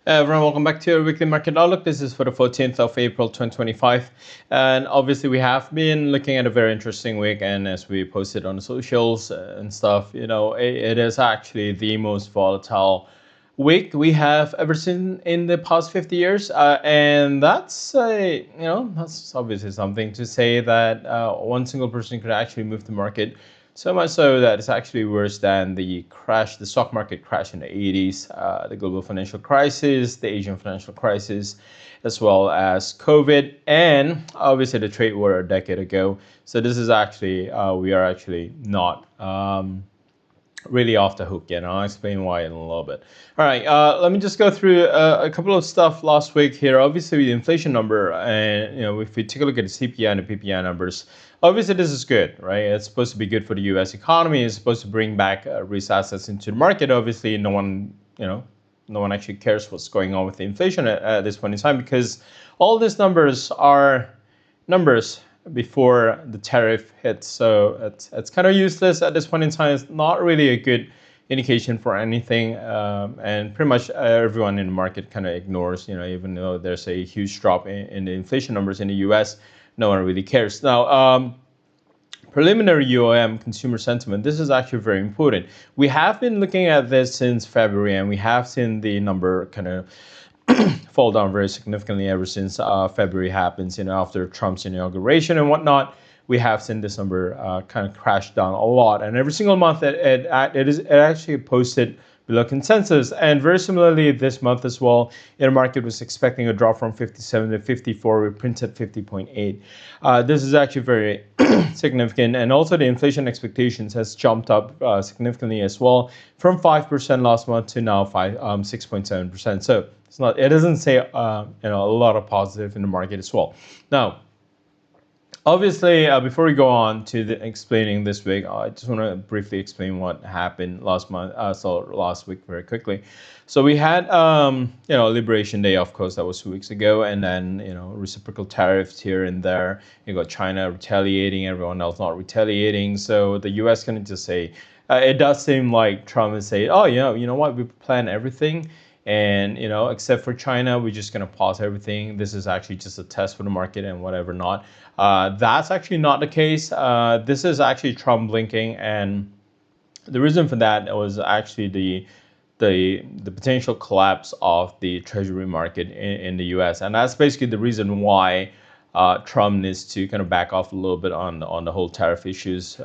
Everyone, welcome back to our weekly market outlook. This is for the 14th of April 2025. And obviously, we have been looking at a very interesting week. And as we posted on the socials and stuff, it is actually the most volatile week we have ever seen in the past 50 years. And that's obviously something to say that one single person could actually move the market so much so that it's actually worse than the crash, the stock market crash in the 80s, the global financial crisis, the Asian financial crisis, as well as COVID, and obviously the trade war a decade ago. So this is actually, we are actually not really off the hook yet. And I'll explain why in a little bit. All right, let me just go through a couple of stuff last week here. Obviously, the inflation number, and if we take a look at the CPI and the PPI numbers, obviously this is good, right? It's supposed to be good for the U.S. economy. It's supposed to bring back risk assets into the market. Obviously, no one actually cares what's going on with the inflation at this point in time, because all these numbers are numbers before the tariff hits. So it's kind of useless at this point in time. It's not really a good indication for anything, and pretty much everyone in the market kind of ignores, even though there's a huge drop in the inflation numbers in the US, no one really cares. Now, preliminary UOM consumer sentiment, this is actually very important. We have been looking at this since February, and we have seen the number kind of fall down very significantly ever since February happens, after Trump's inauguration and whatnot. We have seen this number kind of crash down a lot, and every single month it actually posted below consensus. And very similarly this month as well, the market was expecting a drop from 57 to 54. We printed 50.8. This is actually very significant, and also the inflation expectations has jumped up significantly as well, from 5% last month to now 6.7%. So it doesn't say a lot of positive in the market as well. Now, obviously, before we go on to explaining this week, I just want to briefly explain what happened last week very quickly. So we had, Liberation Day, of course, that was 2 weeks ago, and then, reciprocal tariffs here and there. You got China retaliating, everyone else not retaliating. So the U.S. can just say, it does seem like Trump is saying, oh, you know what, we plan everything. And, except for China, we're just going to pause everything. This is actually just a test for the market and whatever not. That's actually not the case. This is actually Trump blinking. And the reason for that was actually the potential collapse of the treasury market in the US. And that's basically the reason why Trump needs to kind of back off a little bit on the whole tariff issues,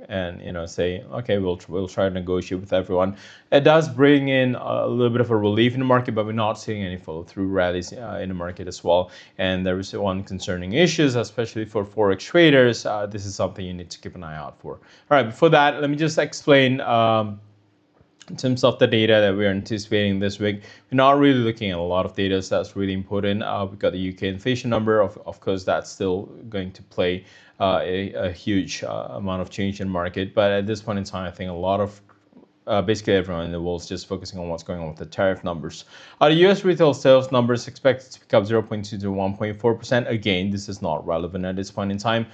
and say, okay, we'll try to negotiate with everyone. It does bring in a little bit of a relief in the market, but we're not seeing any follow through rallies in the market as well. And there is one concerning issues, especially for forex traders. This is something you need to keep an eye out for. All right, before that, let me just explain. In terms of the data that we're anticipating this week, we're not really looking at a lot of data, so that's really important. We've got the UK inflation number. Of course, that's still going to play a huge amount of change in market. But at this point in time, I think a lot of basically everyone in the world is just focusing on what's going on with the tariff numbers. The U.S. retail sales numbers expected to pick up 0.2 to 1.4%. Again, this is not relevant at this point in time.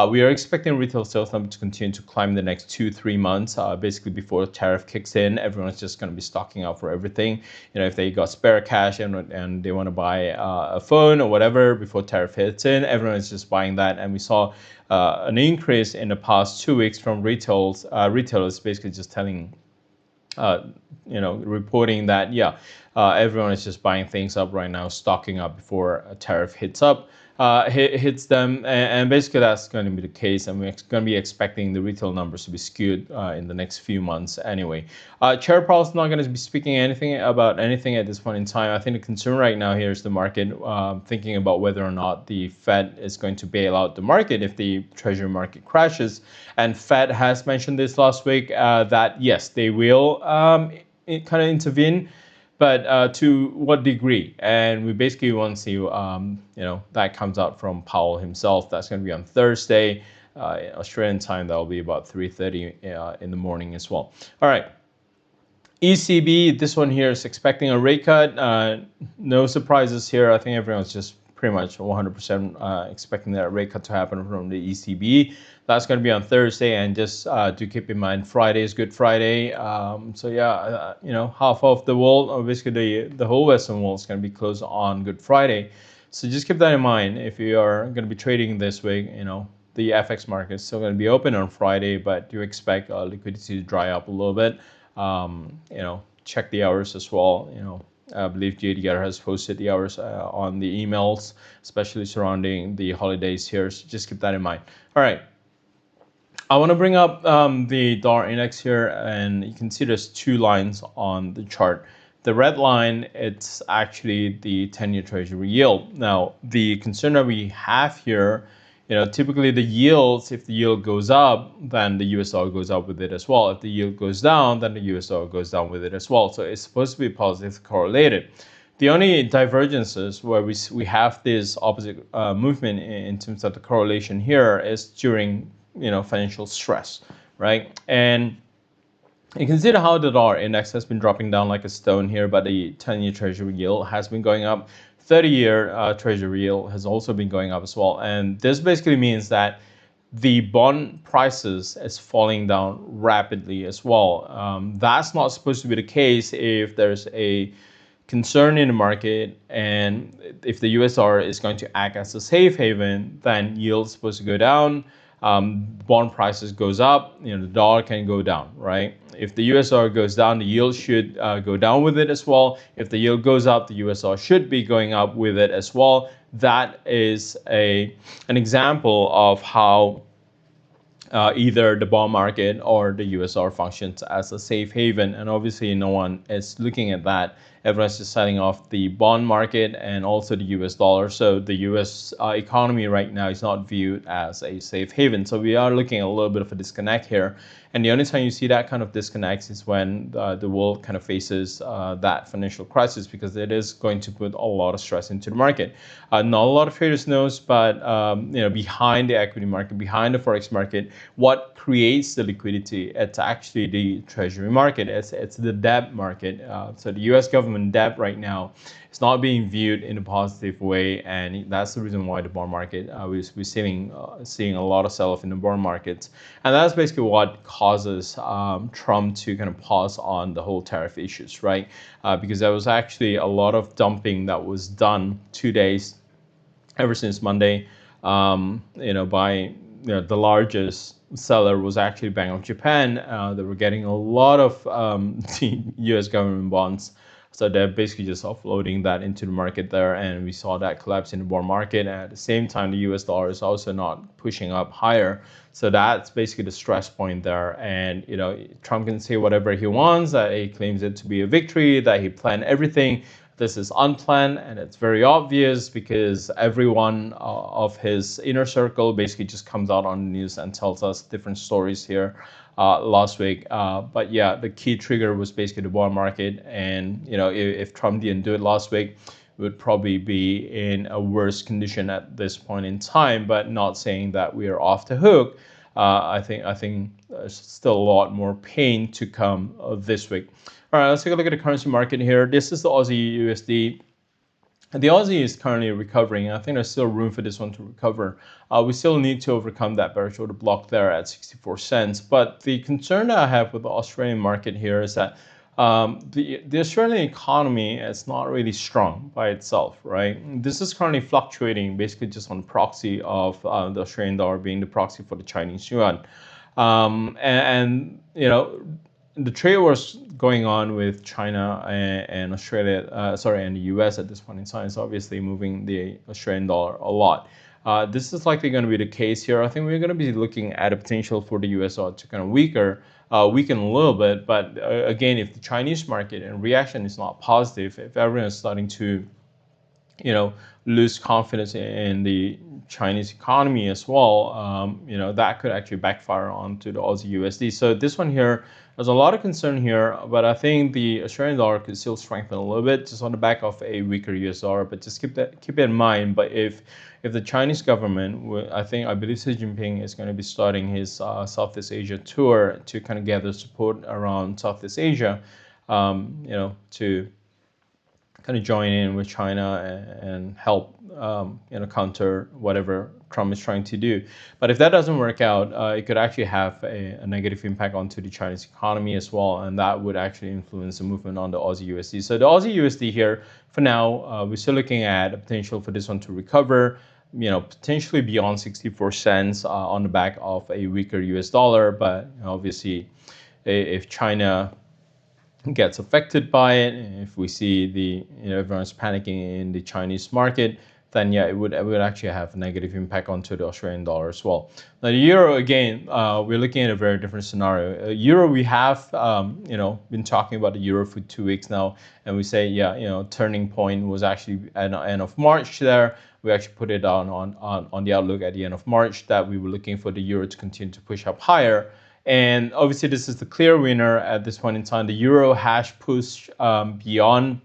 We are expecting retail sales numbers to continue to climb the next 2-3 months. Basically, before the tariff kicks in, everyone's just going to be stocking up for everything. If they got spare cash and they want to buy a phone or whatever before tariff hits in, everyone is just buying that. And we saw an increase in the past 2 weeks from retailers basically just telling reporting that, everyone is just buying things up right now, stocking up before a tariff hits them, and basically that's going to be the case, and we're going to be expecting the retail numbers to be skewed in the next few months anyway. Chair Powell is not going to be speaking about anything at this point in time. I think the concern right now here is the market thinking about whether or not the Fed is going to bail out the market if the treasury market crashes. And Fed has mentioned this last week that yes, they will kind of intervene, but to what degree? And we basically want to see, that comes out from Powell himself. That's going to be on Thursday. Australian time, that will be about 3:30 in the morning as well. All right. ECB, this one here is expecting a rate cut. No surprises here. I think everyone's just pretty much 100% expecting that rate cut to happen from the ECB. That's going to be on Thursday, and just do keep in mind Friday is Good Friday. So yeah, half of the world, basically the whole Western world, is going to be closed on Good Friday. So just keep that in mind if you are going to be trading this week. The FX market is still going to be open on Friday, but do expect liquidity to dry up a little bit. Check the hours as well. I believe JDR has posted the hours on the emails, especially surrounding the holidays here. So just keep that in mind. All right. I want to bring up the dollar index here, and you can see there's two lines on the chart. The red line, it's actually the 10-year Treasury yield. Now, the concern that we have here, typically the yields, if the yield goes up, then the US dollar goes up with it as well. If the yield goes down, then the US dollar goes down with it as well. So it's supposed to be positive correlated. The only divergences where we have this opposite movement in terms of the correlation here is during financial stress, right? And you can see how the dollar index has been dropping down like a stone here, but the 10-year Treasury yield has been going up. 30-year Treasury yield has also been going up as well. And this basically means that the bond prices is falling down rapidly as well. That's not supposed to be the case if there's a concern in the market, and if the US dollar is going to act as a safe haven, then yields supposed to go down. Bond prices goes up, the dollar can go down, right? If the US dollar goes down, the yield should go down with it as well. If the yield goes up, the US dollar should be going up with it as well. That is an example of how either the bond market or the US dollar functions as a safe haven, and obviously no one is looking at that. Everyone's just selling off the bond market and also the US dollar. So the US economy right now is not viewed as a safe haven. So we are looking at a little bit of a disconnect here. And the only time you see that kind of disconnect is when the world kind of faces that financial crisis, because it is going to put a lot of stress into the market. Not a lot of traders knows, but behind the equity market, behind the forex market, what creates the liquidity? It's actually the treasury market. It's the debt market. So the U.S. government debt right now is not being viewed in a positive way, and that's the reason why the bond market we're seeing a lot of sell-off in the bond markets, and that's basically what causes Trump to kind of pause on the whole tariff issues, right? Because there was actually a lot of dumping that was done 2 days ever since Monday, by the largest seller was actually Bank of Japan. They were getting a lot of the U.S. government bonds. So they're basically just offloading that into the market there, and we saw that collapse in the bond market. And at the same time, the US dollar is also not pushing up higher. So that's basically the stress point there. And Trump can say whatever he wants, that he claims it to be a victory, that he planned everything. This is unplanned, and it's very obvious because everyone of his inner circle basically just comes out on the news and tells us different stories here last week. But yeah, the key trigger was basically the bond market, and if Trump didn't do it last week, we would probably be in a worse condition at this point in time. But not saying that we are off the hook. I think there's still a lot more pain to come this week. All right, let's take a look at the currency market here. This is the Aussie USD. The Aussie is currently recovering. I think there's still room for this one to recover. We still need to overcome that bearish order block there at 64 cents. But the concern that I have with the Australian market here is that the Australian economy is not really strong by itself, right? This is currently fluctuating basically just on proxy of the Australian dollar being the proxy for the Chinese yuan. The trade wars going on with China and Australia, and the US at this point in time is obviously moving the Australian dollar a lot. This is likely going to be the case here. I think we're going to be looking at a potential for the US dollar to kind of weaken a little bit. But again, if the Chinese market and reaction is not positive, if everyone is starting to lose confidence in the Chinese economy as well, that could actually backfire onto the Aussie USD. So this one here, there's a lot of concern here, but I think the Australian dollar could still strengthen a little bit just on the back of a weaker US dollar. But just keep it in mind. But if the Chinese government, I believe Xi Jinping is going to be starting his Southeast Asia tour to kind of gather support around Southeast Asia, to kind of join in with China and help, counter whatever Trump is trying to do. But if that doesn't work out, it could actually have a negative impact onto the Chinese economy as well, and that would actually influence the movement on the Aussie USD. So the Aussie USD here, for now, we're still looking at a potential for this one to recover, potentially beyond 64 cents on the back of a weaker US dollar. But obviously, if China gets affected by it, if we see everyone's panicking in the Chinese market, then yeah, it would actually have a negative impact onto the Australian dollar as well. Now the euro, again, we're looking at a very different scenario. Euro, we have been talking about the euro for 2 weeks now, and we say turning point was actually at the end of March there. We actually put it on the outlook at the end of March that we were looking for the euro to continue to push up higher. And obviously, this is the clear winner at this point in time. The euro has pushed beyond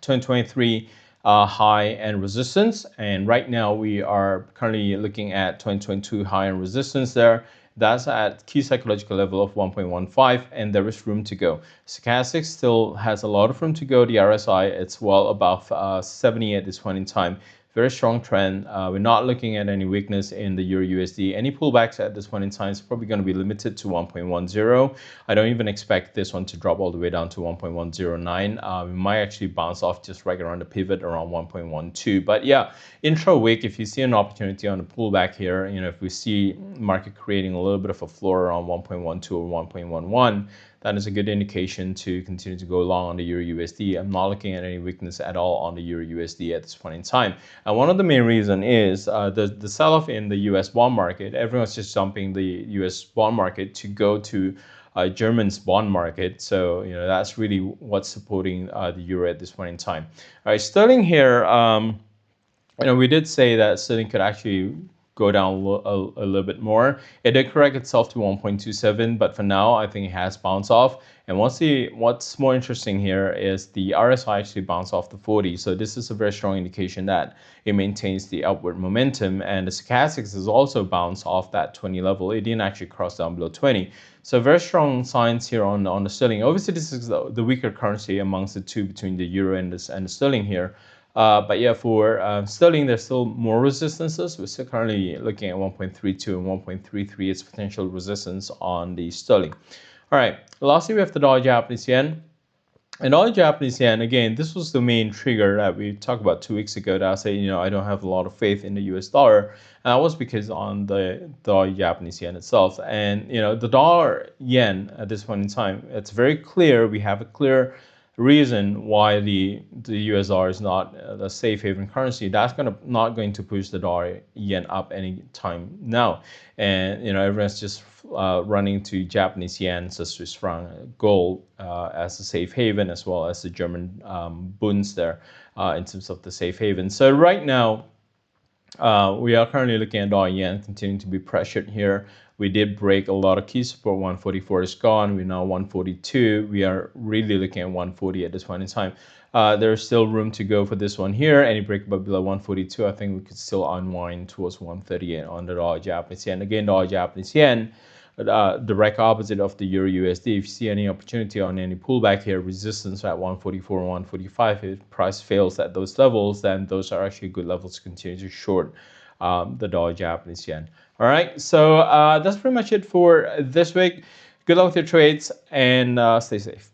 2023 high and resistance. And right now, we are currently looking at 2022 high and resistance there. That's at key psychological level of 1.15, and there is room to go. Stochastic still has a lot of room to go. The RSI, it's well above 70 at this point in time. Very strong trend. We're not looking at any weakness in the Euro USD. Any pullbacks at this point in time is probably going to be limited to 1.10. I don't even expect this one to drop all the way down to 1.109. We might actually bounce off just right around the pivot around 1.12. But yeah, intra-week, if you see an opportunity on the pullback here, if we see market creating a little bit of a floor around 1.12 or 1.11, that is a good indication to continue to go long on the Euro USD. I'm not looking at any weakness at all on the Euro USD at this point in time. And one of the main reasons is the sell-off in the US bond market. Everyone's just jumping the US bond market to go to German's bond market. So, that's really what's supporting the Euro at this point in time. All right, Sterling here, we did say that Sterling could actually go down a little bit more. It did correct itself to 1.27, but for now, I think it has bounced off. And what's more interesting here is the RSI actually bounced off the 40. So this is a very strong indication that it maintains the upward momentum. And the stochastics has also bounced off that 20 level. It didn't actually cross down below 20. So very strong signs here on the sterling. Obviously, this is the weaker currency amongst the two between the euro and the sterling here. But yeah, for sterling, there's still more resistances. We're still currently looking at 1.32 and 1.33 as potential resistance on the sterling. All right, lastly, we have the dollar Japanese yen. And dollar Japanese yen, again, this was the main trigger that we talked about 2 weeks ago that I say, I don't have a lot of faith in the US dollar. And that was because on the dollar Japanese yen itself. And, the dollar yen at this point in time, it's very clear. We have a clear reason why the US dollar is not the safe haven currency. That's not going to push the dollar yen up anytime now. And everyone's just running to Japanese yen, Swiss franc, gold as a safe haven, as well as the German bunds there in terms of the safe haven. So right now, we are currently looking at dollar yen continuing to be pressured here. We did break a lot of key support. 144 is gone. We're now 142. We are really looking at 140 at this point in time. There's still room to go for this one here. Any break below 142, I think we could still unwind towards 138 on the dollar Japanese yen. Again, dollar Japanese yen, direct opposite of the Euro USD. If you see any opportunity on any pullback here, resistance at 144 and 145, if price fails at those levels, then those are actually good levels to continue to short the dollar Japanese yen. All right, so that's pretty much it for this week. Good luck with your trades and stay safe.